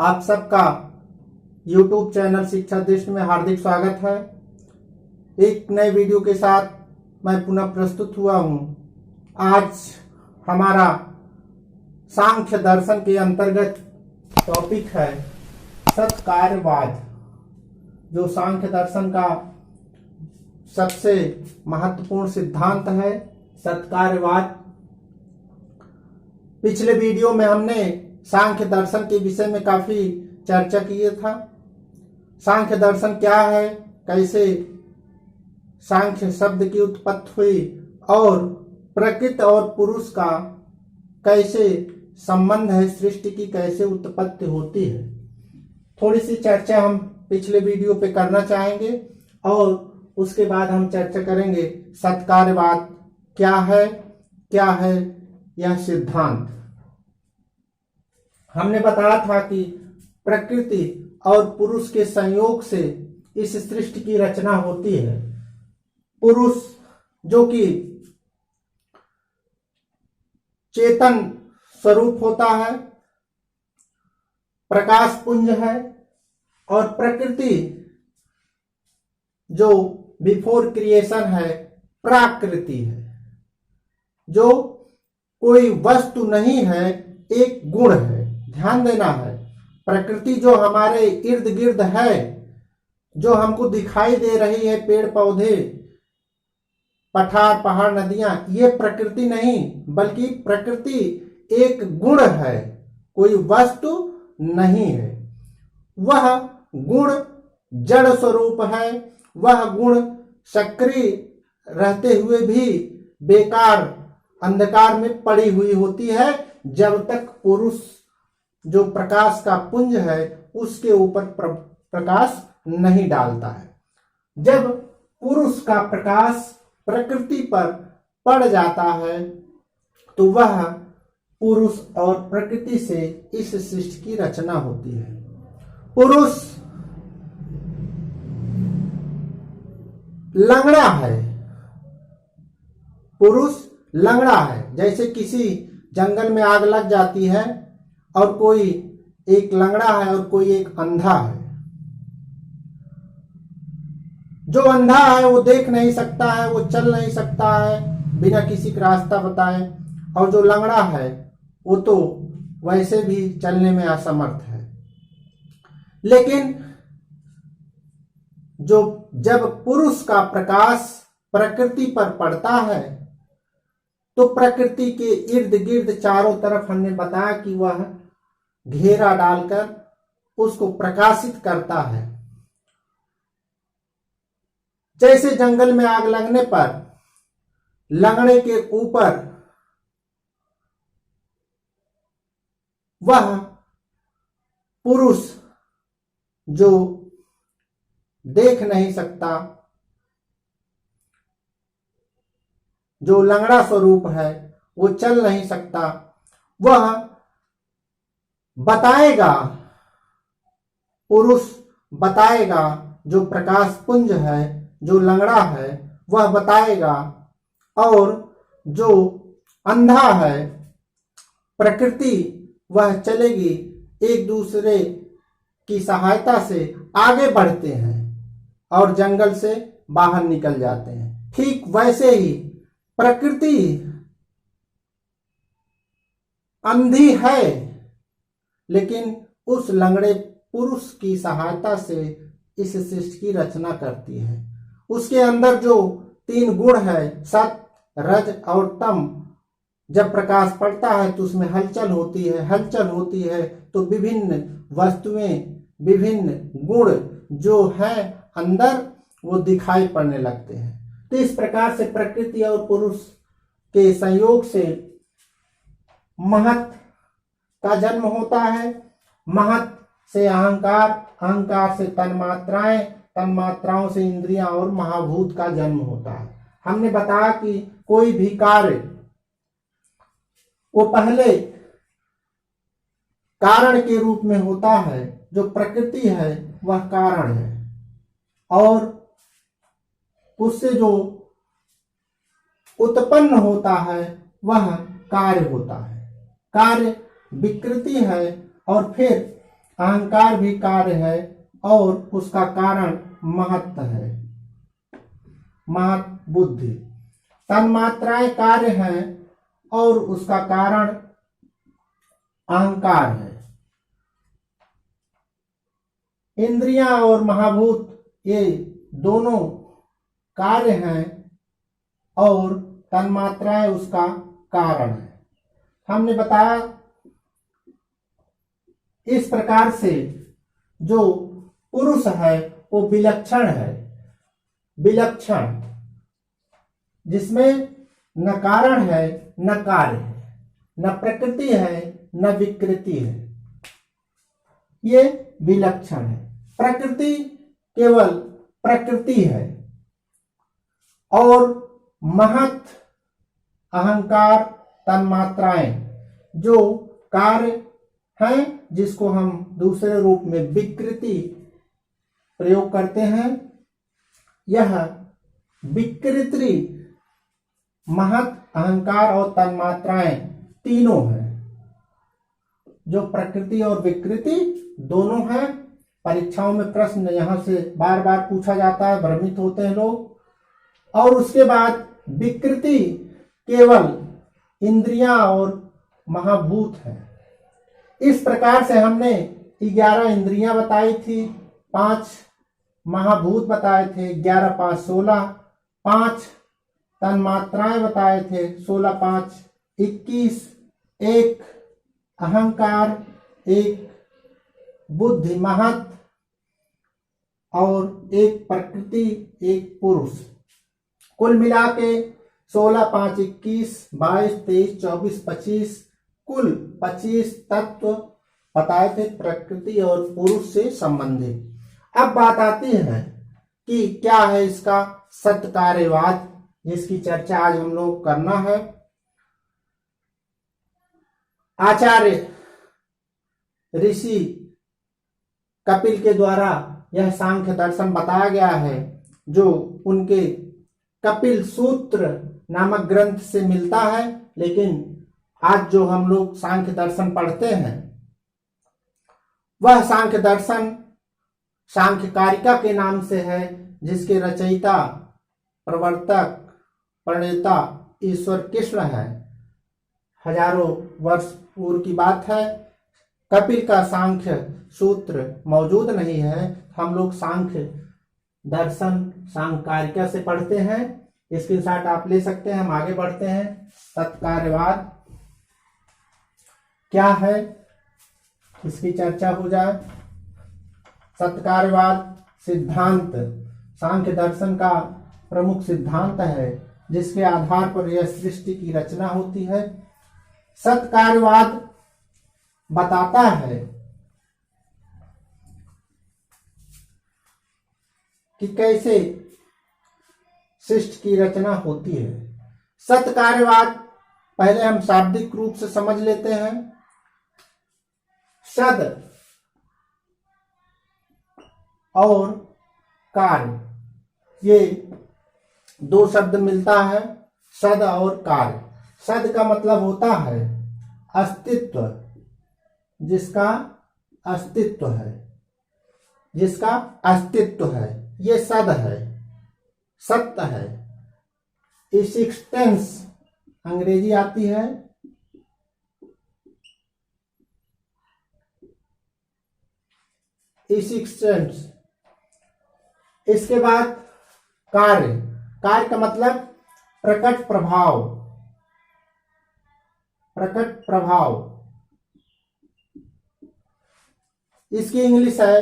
आप सबका YouTube channel शिक्षा दृष्टि में हार्दिक स्वागत है। एक नए वीडियो के साथ मैं पुनः प्रस्तुत हुआ हूँ। आज हमारा सांख्य दर्शन के अंतर्गत टॉपिक है सत्कार्यवाद, जो सांख्य दर्शन का सबसे महत्वपूर्ण सिद्धांत है, सत्कार्यवाद। पिछले वीडियो में हमने सांख्य दर्शन के विषय में काफी चर्चा किया था। सांख्य दर्शन क्या है, कैसे सांख्य शब्द की उत्पत्ति हुई और प्रकृति और पुरुष का कैसे संबंध है, सृष्टि की कैसे उत्पत्ति होती है। थोड़ी सी चर्चा हम पिछले वीडियो पे करना चाहेंगे और उसके बाद हम चर्चा करेंगे सत्कार्यवाद क्या है यह सिद्धांत। हमने बताया था कि प्रकृति और पुरुष के संयोग से इस सृष्टि की रचना होती है। पुरुष जो कि चेतन स्वरूप होता है, प्रकाश पुंज है, और प्रकृति जो बिफोर क्रिएशन है, प्राकृति है, जो कोई वस्तु नहीं है, एक गुण है। ध्यान देना है, प्रकृति जो हमारे इर्द गिर्द है, जो हमको दिखाई दे रही है, पेड़ पौधे, पठार, पहाड़, नदियां, ये प्रकृति नहीं, बल्कि प्रकृति एक गुण है, कोई वस्तु नहीं है। वह गुण जड़ स्वरूप है, वह गुण सक्रिय रहते हुए भी बेकार अंधकार में पड़ी हुई होती है, जब तक पुरुष जो प्रकाश का पुंज है उसके ऊपर प्रकाश नहीं डालता है। जब पुरुष का प्रकाश प्रकृति पर पड़ जाता है तो वह पुरुष और प्रकृति से इस सृष्टि की रचना होती है। पुरुष लंगड़ा है, पुरुष लंगड़ा है। जैसे किसी जंगल में आग लग जाती है और कोई एक लंगड़ा है और कोई एक अंधा है। जो अंधा है वो देख नहीं सकता है, वो चल नहीं सकता है बिना किसी का रास्ता बताए, और जो लंगड़ा है वो तो वैसे भी चलने में असमर्थ है। लेकिन जब पुरुष का प्रकाश प्रकृति पर पड़ता है तो प्रकृति के इर्द गिर्द चारों तरफ हमने बताया कि वह घेरा डालकर उसको प्रकाशित करता है। जैसे जंगल में आग लगने पर लंगड़े के ऊपर वह पुरुष जो देख नहीं सकता, जो लंगड़ा स्वरूप है, वो चल नहीं सकता, वह बताएगा, पुरुष बताएगा, जो प्रकाश पुंज है, जो लंगड़ा है वह बताएगा, और जो अंधा है प्रकृति वह चलेगी। एक दूसरे की सहायता से आगे बढ़ते हैं और जंगल से बाहर निकल जाते हैं। ठीक वैसे ही प्रकृति अंधी है, लेकिन उस लंगड़े पुरुष की सहायता से इस सृष्टि की रचना करती है। उसके अंदर जो तीन गुण है, सत, रज और तम, जब प्रकाश पड़ता है तो उसमें हलचल होती है। हलचल होती है तो विभिन्न वस्तुएं, विभिन्न गुण जो हैं अंदर वो दिखाई पड़ने लगते हैं। तो इस प्रकार से प्रकृति और पुरुष के संयोग से महत का जन्म होता है। महत से अहंकार, अहंकार से तन्मात्राएं, तन्मात्राओं से इंद्रियां और महाभूत का जन्म होता है। हमने बताया कि कोई भी कार्य वो पहले कारण के रूप में होता है। जो प्रकृति है वह कारण है और उससे जो उत्पन्न होता है वह कार्य होता है। कार्य विकृति है और फिर अहंकार भी कार्य है और उसका कारण महत्व है, महत् बुद्धि। तन्मात्राएं कार्य हैं और उसका कारण अहंकार है। इंद्रियां और महाभूत ये दोनों कार्य हैं और तन्मात्राएं उसका कारण है। हमने बताया इस प्रकार से जो पुरुष है वो विलक्षण है, विलक्षण, जिसमें न कारण है न कार्य है, न प्रकृति है न विकृति है, ये विलक्षण है। प्रकृति केवल प्रकृति है और महत अहंकार तन्मात्राएं जो कार्य हैं, जिसको हम दूसरे रूप में विकृति प्रयोग करते हैं, यह विकृति महत अहंकार और तन्मात्राएं तीनों हैं। जो प्रकृति और विकृति दोनों हैं। परीक्षाओं में प्रश्न यहां से बार बार पूछा जाता है, भ्रमित होते हैं लोग। और उसके बाद विकृति केवल इंद्रियां और महाभूत है। इस प्रकार से हमने 11 इंद्रियां बताई थी, 5 महाभूत बताए थे, 11 5 16, 5 तन्मात्राएं बताए थे, 16 5 21, 1 अहंकार, 1 बुद्धि महत और 1 प्रकृति, 1 पुरुष। कुल मिला के 16 5 21, 22 23 24 25, कुल 25 तत्व बताए थे प्रकृति और पुरुष से संबंधित। अब बात आती है कि क्या है इसका सत्कार्यवाद, जिसकी चर्चा आज हम लोग करना है। आचार्य ऋषि कपिल के द्वारा यह सांख्य दर्शन बताया गया है, जो उनके कपिल सूत्र नामक ग्रंथ से मिलता है। लेकिन आज जो हम लोग सांख्य दर्शन पढ़ते हैं, वह सांख्य दर्शन सांख्य कारिका के नाम से है, जिसके रचयिता प्रवर्तक प्रणेता ईश्वर कृष्ण है। हजारों वर्ष पूर्व की बात है। कपिल का सांख्य सूत्र मौजूद नहीं है। हम लोग सांख्य दर्शन सांख्य कारिका से पढ़ते हैं। इसके साथ आप ले सकते हैं। हम आगे बढ़ते हैं। सत्कार्यवाद क्या है, इसकी चर्चा हो जाए। सत्कार्यवाद सिद्धांत सांख्य दर्शन का प्रमुख सिद्धांत है, जिसके आधार पर यह सृष्टि की रचना होती है। सत्कार्यवाद बताता है कि कैसे सृष्टि की रचना होती है। सत्कार्यवाद पहले हम शाब्दिक रूप से समझ लेते हैं। सद और कार्य, ये दो शब्द मिलता है, सद और कार्य। सद का मतलब होता है अस्तित्व, जिसका अस्तित्व है, जिसका अस्तित्व है, ये सद है, सत्य है। एक्सिस्टेंस अंग्रेजी आती है। एक्सिस्टेंस। इसके बाद कार्य। कार्य का मतलब प्रकट प्रभाव, प्रकट प्रभाव। इसकी इंग्लिश है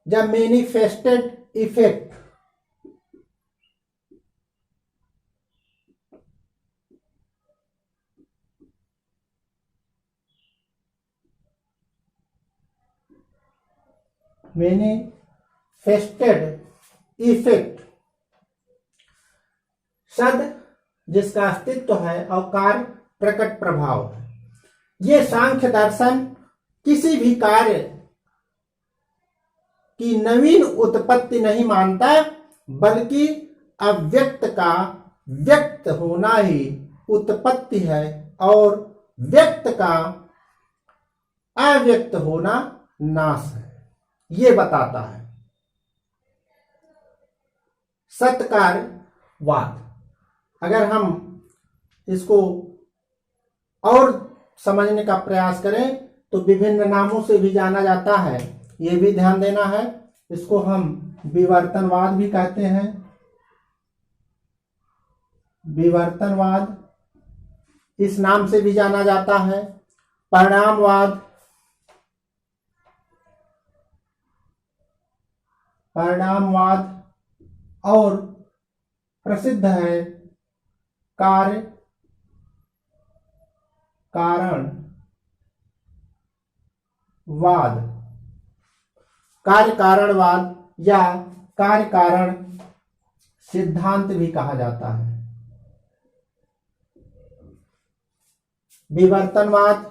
the manifested effect. Manifested effect. सद जिसका अस्तित्व है और कार्य प्रकट प्रभाव है। ये सांख्य दर्शन किसी भी कार्य की नवीन उत्पत्ति नहीं मानता, बल्कि अव्यक्त का व्यक्त होना ही उत्पत्ति है और व्यक्त का अव्यक्त होना नाश है। ये बताता है। सत्कार्यवाद, अगर हम इसको और समझने का प्रयास करें तो विभिन्न नामों से भी जाना जाता है, ये भी ध्यान देना है। इसको हम विवर्तनवाद भी कहते हैं, विवर्तनवाद इस नाम से भी जाना जाता है। परिणामवाद, परिणामवाद और प्रसिद्ध है कार्य कारणवाद, कार्य कारणवाद या कार्य कारण सिद्धांत भी कहा जाता है। विवर्तनवाद,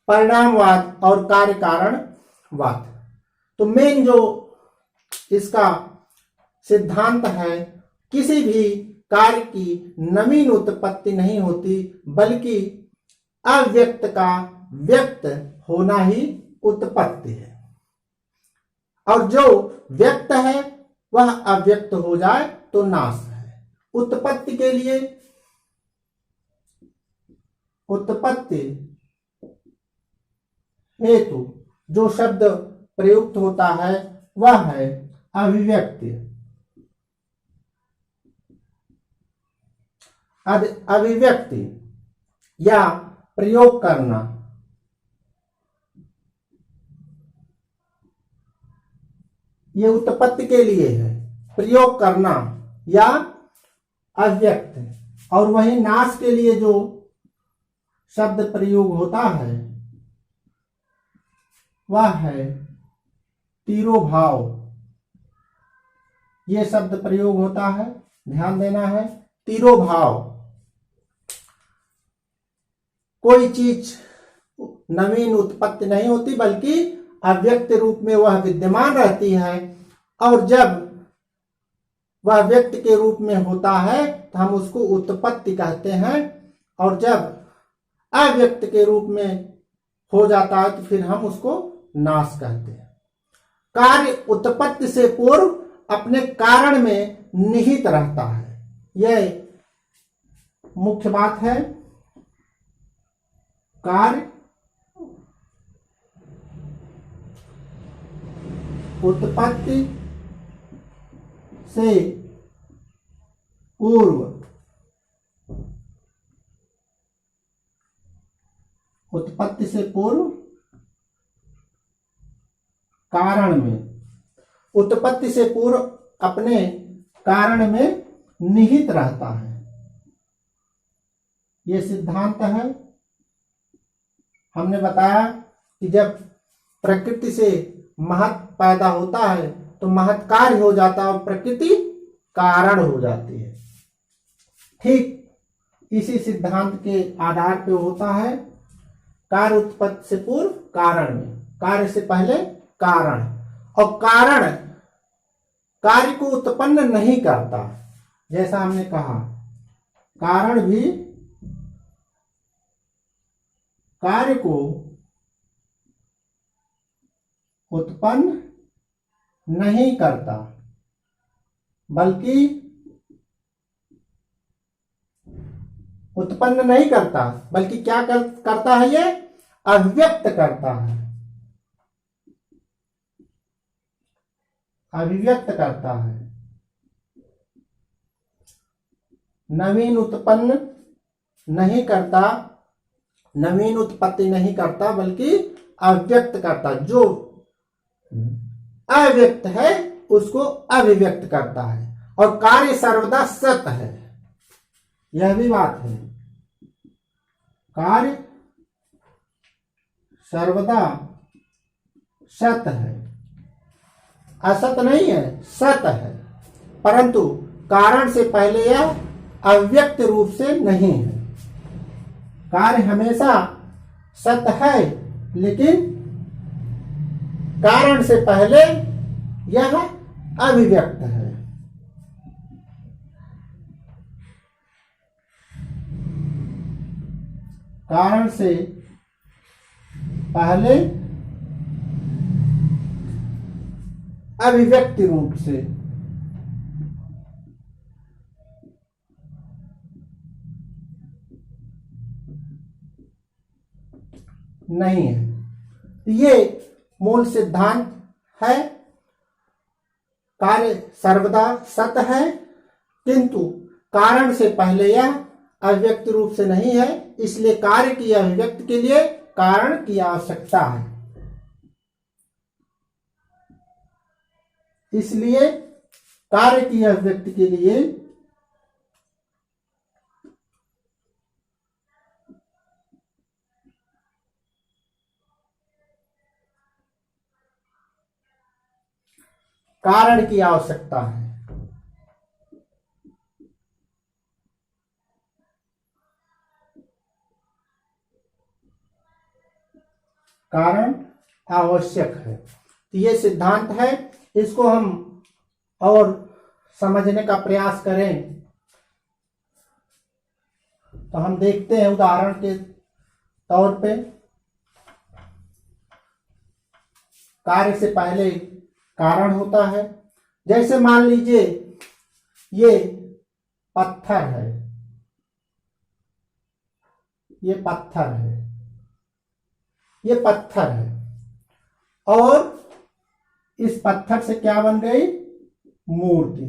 परिणामवाद और कार्य कारणवाद। तो मेन जो इसका सिद्धांत है, किसी भी कार्य की नवीन उत्पत्ति नहीं होती, बल्कि अव्यक्त का व्यक्त होना ही उत्पत्ति है, और जो व्यक्त है वह अव्यक्त हो जाए तो नाश है। उत्पत्ति के लिए, उत्पत्ति हेतु जो शब्द प्रयुक्त होता है वह है अभिव्यक्ति। अभिव्यक्ति या प्रयोग करना, ये उत्पत्ति के लिए है, प्रयोग करना या अव्यक्त। और वही नाश के लिए जो शब्द प्रयोग होता है वह है तिरोभाव, ये शब्द प्रयोग होता है, ध्यान देना है। तिरोभाव, कोई चीज नवीन उत्पत्ति नहीं होती, बल्कि अव्यक्त रूप में वह विद्यमान रहती है, और जब वह व्यक्त के रूप में होता है तो हम उसको उत्पत्ति कहते हैं, और जब अव्यक्त के रूप में हो जाता है तो फिर हम उसको नाश कहते हैं। कार्य उत्पत्ति से पूर्व अपने कारण में निहित रहता है, यह मुख्य बात है। कार्य उत्पत्ति से पूर्व, उत्पत्ति से पूर्व कारण में, उत्पत्ति से पूर्व अपने कारण में निहित रहता है, ये सिद्धांत है। हमने बताया कि जब प्रकृति से महत पैदा होता है तो महत कार्य हो जाता है और प्रकृति कारण हो जाती है। ठीक इसी सिद्धांत के आधार पे होता है कार्य उत्पत्ति से पूर्व कारण में, कार्य से पहले कारण, और कारण कार्य को उत्पन्न नहीं करता। जैसा हमने कहा, कारण भी कार्य को उत्पन्न नहीं करता, बल्कि उत्पन्न नहीं करता, बल्कि क्या करता है, ये अभिव्यक्त करता है, अभिव्यक्त करता है। नवीन उत्पन्न नहीं करता, नवीन उत्पत्ति नहीं करता, बल्कि अव्यक्त करता। जो अव्यक्त है उसको अभिव्यक्त करता है, और कार्य सर्वदा सत है, यह भी बात है। कार्य सर्वदा सत है, असत नहीं है, सत है, परंतु कारण से पहले यह अव्यक्त रूप से नहीं है। कार्य हमेशा सत है, लेकिन कारण से पहले यह अभिव्यक्त है। कारण से पहले अभिव्यक्ति रूप से नहीं है। ये मूल सिद्धांत है। कार्य सर्वदा सत्य है, किंतु कारण से पहले यह अव्यक्त रूप से नहीं है, इसलिए कार्य की अभिव्यक्ति के लिए कारण की आवश्यकता है। इसलिए कार्य की अभिव्यक्ति के लिए कारण की आवश्यकता है। कारण आवश्यक है। तो ये सिद्धांत है, इसको हम और समझने का प्रयास करें तो हम देखते हैं उदाहरण के तौर पे। कार्य से पहले कारण होता है। जैसे मान लीजिए ये पत्थर है, ये पत्थर है, ये पत्थर है, और इस पत्थर से क्या बन गई? मूर्ति।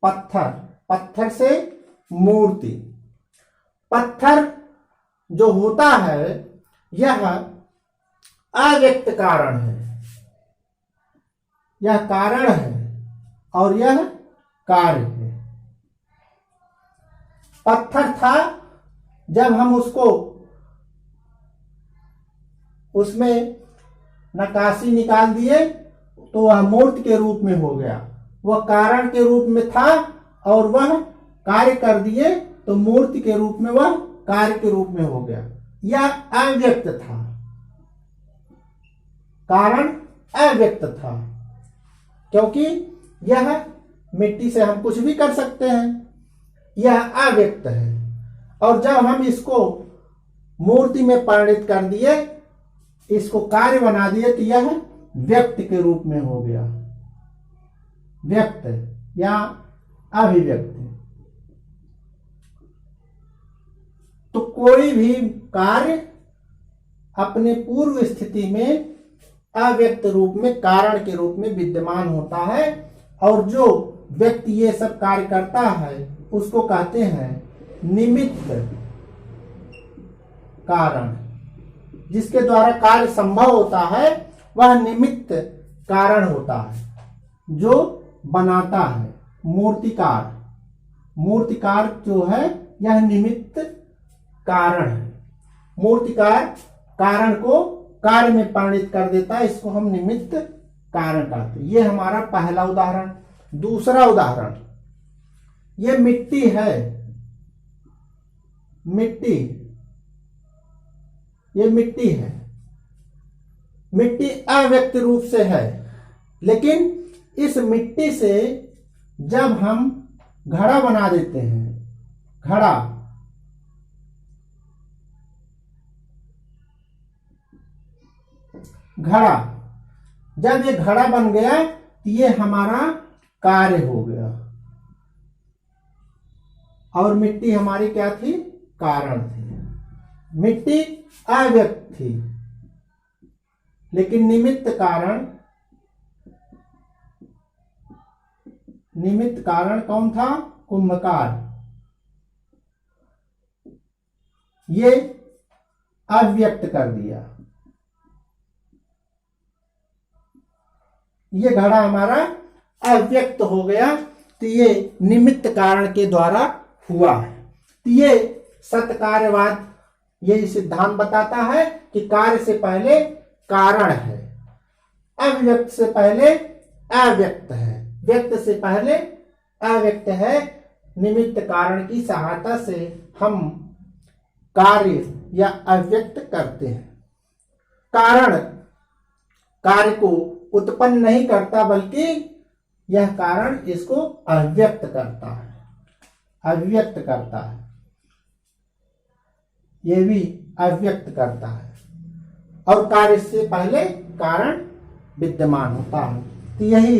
पत्थर, पत्थर से मूर्ति। पत्थर जो होता है यह अव्यक्त कारण है। यह कारण है और यह कार्य है। पत्थर था, जब हम उसको उसमें नक्काशी निकाल दिए तो वह मूर्ति के रूप में हो गया। वह कारण के रूप में था और वह कार्य कर दिए तो मूर्ति के रूप में वह कार्य के रूप में हो गया। यह अव्यक्त था, कारण अव्यक्त था, क्योंकि यह मिट्टी से हम कुछ भी कर सकते हैं। यह अव्यक्त है, और जब हम इसको मूर्ति में परिणित कर दिए, इसको कार्य बना दिए, तो यह व्यक्त के रूप में हो गया। व्यक्त या अभिव्यक्त। तो कोई भी कार्य अपने पूर्व स्थिति में अव्यक्त रूप में कारण के रूप में विद्यमान होता है, और जो व्यक्ति ये सब कार्य करता है उसको कहते हैं निमित्त कारण। जिसके द्वारा कार्य संभव होता है वह निमित्त कारण होता है, जो बनाता है। मूर्तिकार, मूर्तिकार जो है यह निमित्त कारण है। मूर्तिकार कारण को कार्य में परिणित कर देता है, इसको हम निमित्त कारण कहते हैं। ये हमारा पहला उदाहरण। दूसरा उदाहरण, ये मिट्टी है, मिट्टी, ये मिट्टी है। मिट्टी अव्यक्त रूप से है, लेकिन इस मिट्टी से जब हम घड़ा बना देते हैं, घड़ा, घड़ा, जब ये घड़ा बन गया तो ये हमारा कार्य हो गया, और मिट्टी हमारी क्या थी? कारण थी। मिट्टी अव्यक्त थी, लेकिन निमित्त कारण, निमित्त कारण कौन था? कुंभकार। ये अव्यक्त कर दिया। ये घड़ा हमारा अव्यक्त हो गया, तो ये निमित्त कारण के द्वारा हुआ है। तो ये सत्य कार्यवाद ये सिद्धांत बताता है कि कार्य से पहले कारण है, अव्यक्त से पहले अव्यक्त है, व्यक्त से पहले अव्यक्त है। निमित्त कारण की सहायता से हम कार्य या अव्यक्त करते हैं। कारण कार्य को उत्पन्न नहीं करता, बल्कि यह कारण इसको अव्यक्त करता है, अव्यक्त करता है। ये भी अव्यक्त करता है और कार्य से पहले कारण विद्यमान होता है। तो यही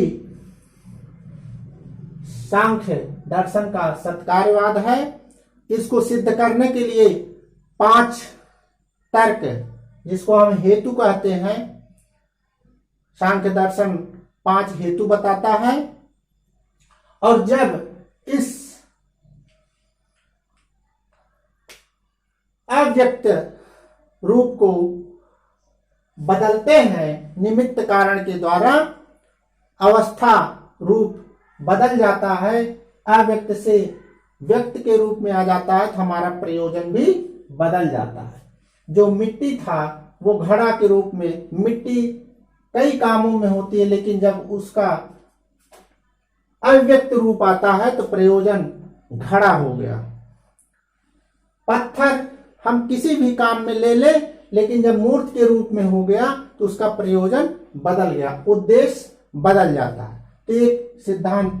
सांख्य दर्शन का सत्कार्यवाद है। इसको सिद्ध करने के लिए 5 तर्क, जिसको हम हेतु कहते हैं, सांख्य दर्शन 5 हेतु बताता है। और जब इस अव्यक्त रूप को बदलते हैं निमित्त कारण के द्वारा, अवस्था रूप बदल जाता है, अव्यक्त से व्यक्त के रूप में आ जाता है, तो हमारा प्रयोजन भी बदल जाता है। जो मिट्टी था वो घड़ा के रूप में, मिट्टी कई कामों में होती है, लेकिन जब उसका अव्यक्त रूप आता है तो प्रयोजन घड़ा हो गया। पत्थर हम किसी भी काम में ले ले, लेकिन जब मूर्त के रूप में हो गया तो उसका प्रयोजन बदल गया, उद्देश्य बदल जाता है। तो एक सिद्धांत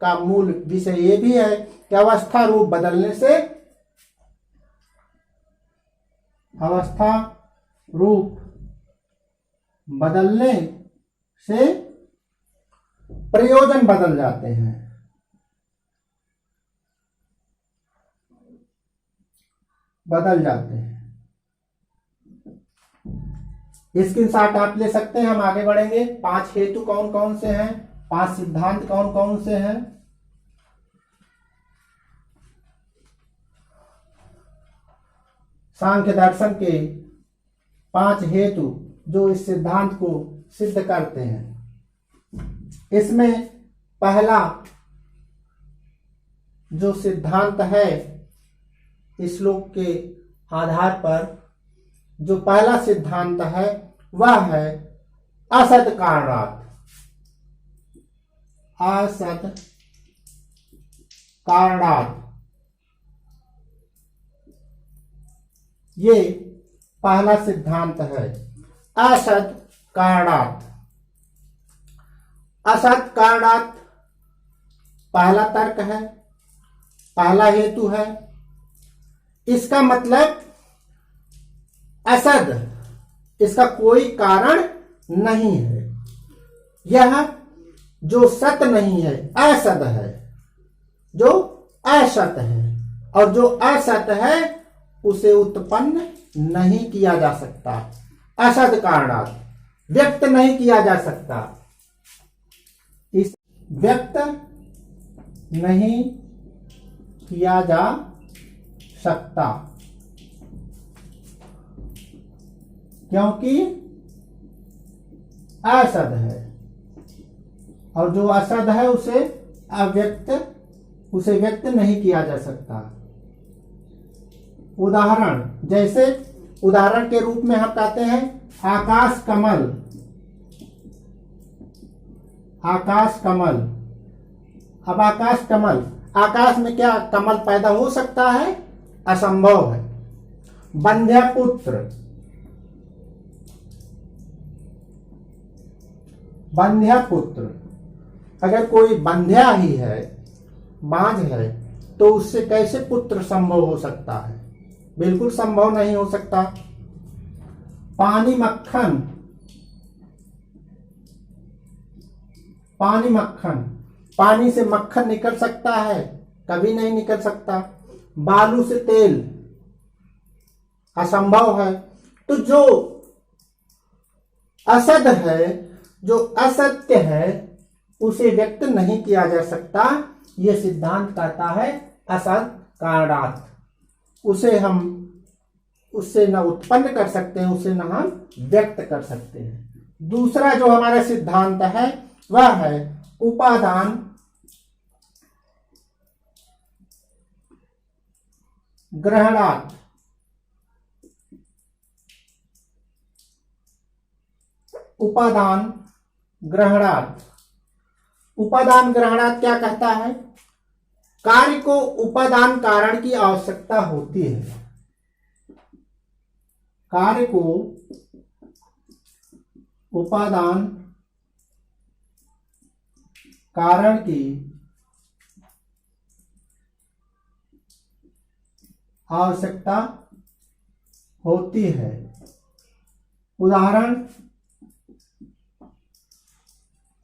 का मूल विषय ये भी है कि अवस्था रूप बदलने से, अवस्था रूप बदलने से प्रयोजन बदल जाते हैं। बदल जाते हैं। स्क्रीनशॉट आप ले सकते हैं। हम आगे बढ़ेंगे। 5 हेतु कौन कौन से हैं, 5 सिद्धांत कौन कौन से हैं। सांख्य दर्शन के 5 हेतु जो इस सिद्धांत को सिद्ध करते हैं। इसमें पहला जो सिद्धांत है, इस श्लोक के आधार पर जो पहला सिद्धांत है वह है असत कारणात्। असत कारणात्, ये पहला सिद्धांत है। असत कारणात्, असत कारणात् पहला तर्क है, पहला हेतु है। इसका मतलब असद, इसका कोई कारण नहीं है। यह जो सत नहीं है असत है, जो असत है, और जो असत है उसे उत्पन्न नहीं किया जा सकता। असद कारणात्, व्यक्त नहीं किया जा सकता। इस व्यक्त नहीं किया जा सकता, क्योंकि असद है, और जो असद है उसे अव्यक्त, उसे व्यक्त नहीं किया जा सकता। उदाहरण, जैसे उदाहरण के रूप में हम कहते हैं आकाश कमल। आकाश कमल, अब आकाश कमल, आकाश में क्या कमल पैदा हो सकता है? असंभव है। बंध्यापुत्र, बंध्यापुत्र, अगर कोई बंध्या ही है, बांझ है, तो उससे कैसे पुत्र संभव हो सकता है? बिल्कुल संभव नहीं हो सकता। पानी मक्खन, पानी मक्खन, पानी से मक्खन निकल सकता है? कभी नहीं निकल सकता। बालू से तेल, असंभव है। तो जो असद है, जो असत्य है, उसे व्यक्त नहीं किया जा सकता। यह सिद्धांत कहता है असत कारणात्। उसे हम, उससे न उत्पन्न कर सकते हैं, उसे न हम व्यक्त कर सकते हैं। दूसरा जो हमारा सिद्धांत है वह है उपादान ग्रहणात्। उपादान ग्रहणात्, उपादान ग्रहणात् क्या कहता है? कार्य को उपादान कारण की आवश्यकता होती है। कार्य को उपादान कारण की आवश्यकता होती है। उदाहरण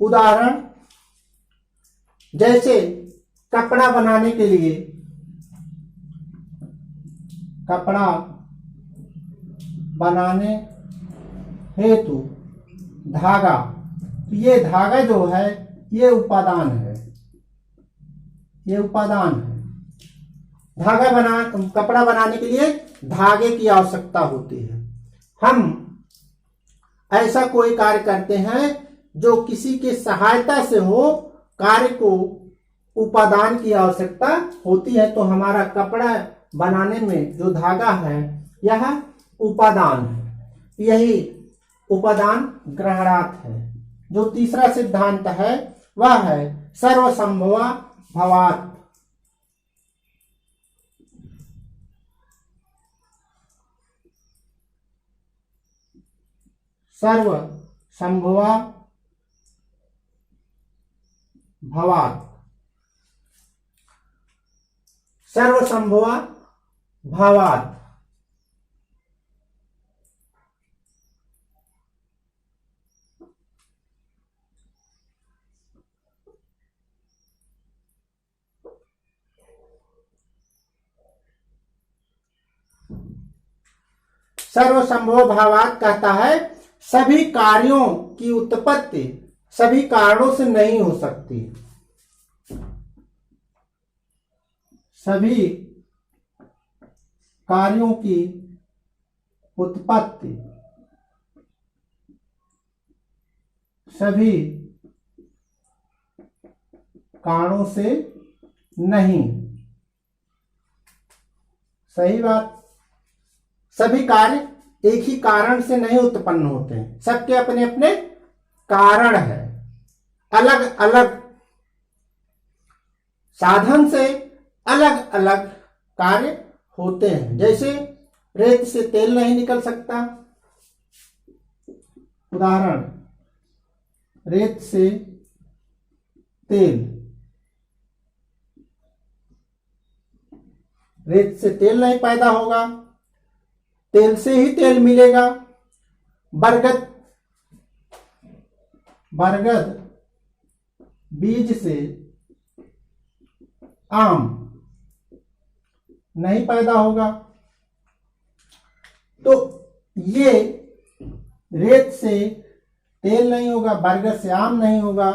उदाहरण जैसे कपड़ा बनाने के लिए, कपड़ा बनाने हेतु धागा, तो ये धागा जो है ये उपादान है, ये उपादान है। कपड़ा बनाने के लिए धागे की आवश्यकता होती है। हम ऐसा कोई कार्य करते हैं जो किसी की सहायता से हो, कार्य को उपादान की आवश्यकता होती है, तो हमारा कपड़ा बनाने में जो धागा है यह उपादान है। यही उपादान ग्रहणार्थ है। जो तीसरा सिद्धांत है वह है सर्वसंभवा भवात्। सर्वसंभवा भवात्। सर्वसंभवा भवात् सर्वसंभव भावात् कहता है सभी कार्यों की उत्पत्ति सभी कारणों से नहीं हो सकती। सभी कार्यों की उत्पत्ति सभी कारणों से नहीं। सही बात। सभी कार्य एक ही कारण से नहीं उत्पन्न होते हैं, सबके अपने अपने कारण है। अलग अलग साधन से अलग अलग कार्य होते हैं। जैसे रेत से तेल नहीं निकल सकता, उदाहरण रेत से तेल, रेत से तेल नहीं पैदा होगा, तेल से ही तेल मिलेगा। बरगद बीज से आम नहीं पैदा होगा। तो ये रेत से तेल नहीं होगा, बरगद से आम नहीं होगा,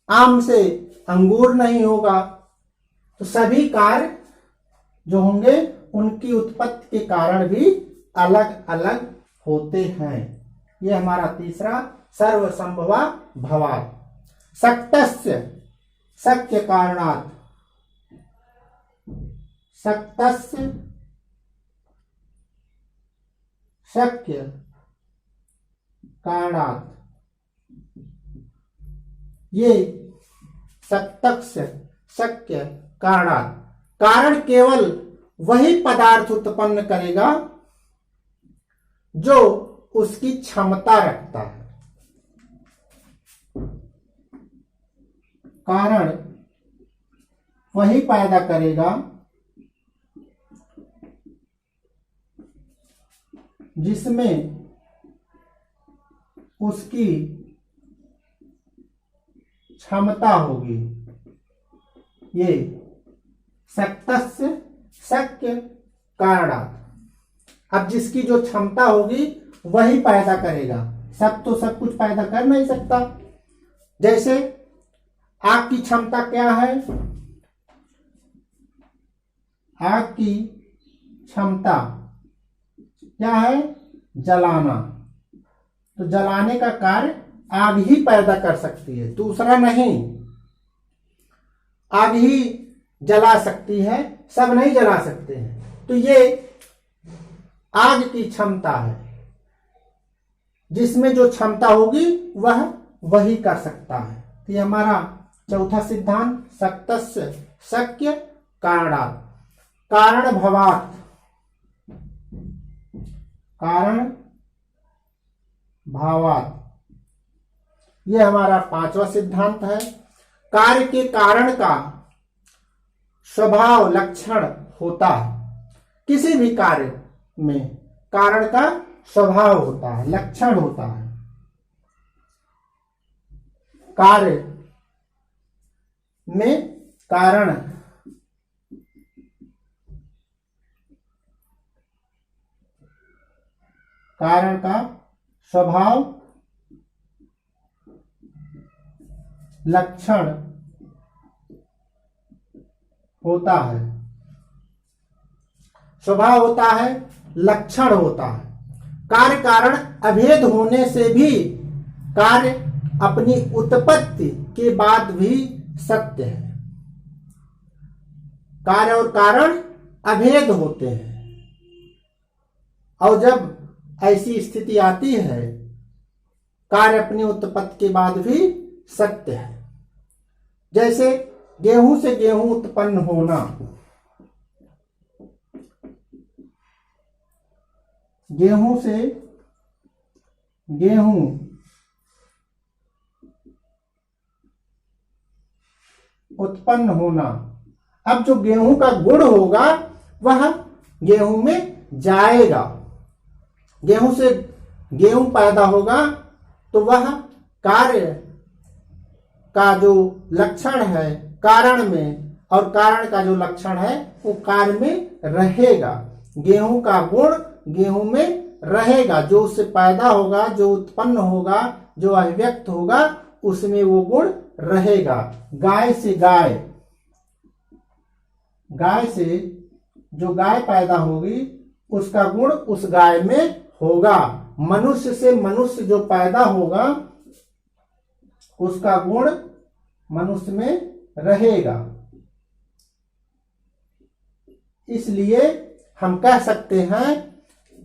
आम से अंगूर नहीं होगा। तो सभी कार्य जो होंगे उनकी उत्पत्ति के कारण भी अलग अलग होते हैं। यह हमारा तीसरा सर्वसंभवा भवात्। शक्तस्य शक्य कारणात्, शक्तस्य शक्य कारणात्, ये शक्तस्य शक्य कारणात्, कारण केवल वही पदार्थ उत्पन्न करेगा जो उसकी क्षमता रखता है। कारण वही पैदा करेगा जिसमें उसकी क्षमता होगी। ये शक्तस्य शक्य कारणात्। अब जिसकी जो क्षमता होगी वही पैदा करेगा, सब तो सब कुछ पैदा कर नहीं सकता। जैसे आग की क्षमता क्या है? आग की क्षमता क्या है? जलाना। तो जलाने का कार्य आग ही पैदा कर सकती है, दूसरा नहीं। आग ही जला सकती है, सब नहीं जला सकते हैं। तो ये आग की क्षमता है, जिसमें जो क्षमता होगी वह वही कर सकता है। तो ये हमारा चौथा सिद्धांत शक्तस्य शक्य कारणात्। कारण भवात्, कारण भावात्, ये हमारा पांचवा सिद्धांत है। कार्य के कारण का स्वभाव लक्षण होता है। किसी भी कार्य में कारण का स्वभाव होता है, लक्षण होता है। कार्य में कारण का स्वभाव, लक्षण होता है। स्वभाव होता है, लक्षण होता है। कार्य कारण अभेद होने से भी कार्य अपनी उत्पत्ति के बाद भी सत्य है। कार्य और कारण अभेद होते हैं, और जब ऐसी स्थिति आती है, कार्य अपनी उत्पत्ति के बाद भी सत्य है। जैसे गेहूं से गेहूं उत्पन्न होना, गेहूं से गेहूं उत्पन्न होना। अब जो गेहूं का गुण होगा वह गेहूं में जाएगा। गेहूं से गेहूं पैदा होगा तो वह कार्य का जो लक्षण है कारण में, और कारण का जो लक्षण है वो कार्य में रहेगा। गेहूं का गुण गेहूं में रहेगा, जो उससे पैदा होगा, जो उत्पन्न होगा, जो अभिव्यक्त होगा, उसमें वो गुण रहेगा। गाय से गाय से जो गाय पैदा होगी उसका गुण उस गाय में होगा। मनुष्य से मनुष्य जो पैदा होगा उसका गुण मनुष्य में रहेगा। इसलिए हम कह सकते हैं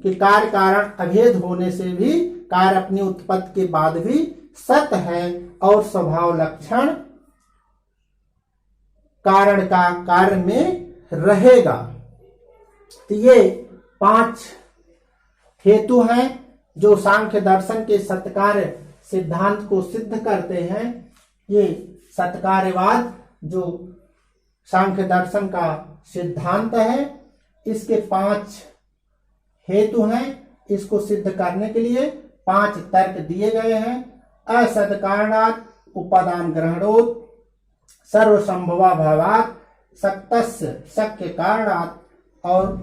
कि कार्य कारण अभेद होने से भी कार्य अपनी उत्पत्ति के बाद भी सत्य है, और स्वभाव लक्षण कारण का कार्य में रहेगा। तो ये 5 हेतु हैं जो सांख्य दर्शन के सत्कार्य सिद्धांत को सिद्ध करते हैं। ये सत्कार्यवाद जो सांख्य दर्शन का सिद्धांत है, इसके 5 हेतु हैं। इसको सिद्ध करने के लिए 5 तर्क दिए गए हैं। असत कारणात् उपादान ग्रहणोत, सर्वसंभवा भावात्, सत्तस्य शक्य कारणात्, और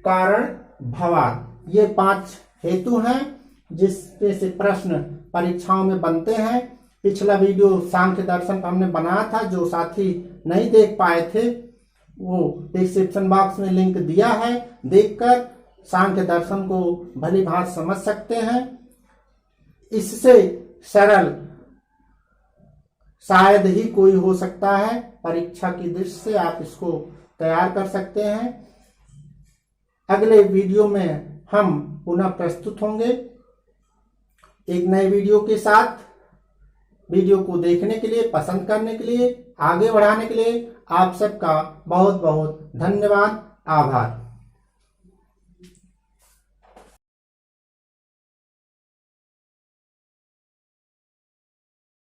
कारण भवात्। ये 5 हेतु हैं जिसपे से प्रश्न परीक्षाओं में बनते हैं। पिछला वीडियो सांख्य दर्शन का हमने बनाया था, जो साथी नहीं देख पाए थे वो डिस्क्रिप्शन बॉक्स में लिंक दिया है, देखकर सांख्य दर्शन को भली भांति समझ सकते हैं। इससे सरल शायद ही कोई हो सकता है। परीक्षा की दृष्टि से आप इसको तैयार कर सकते हैं। अगले वीडियो में हम पुनः प्रस्तुत होंगे एक नए वीडियो के साथ। वीडियो को देखने के लिए, पसंद करने के लिए, आगे बढ़ाने के लिए आप सबका बहुत बहुत धन्यवाद, आभार।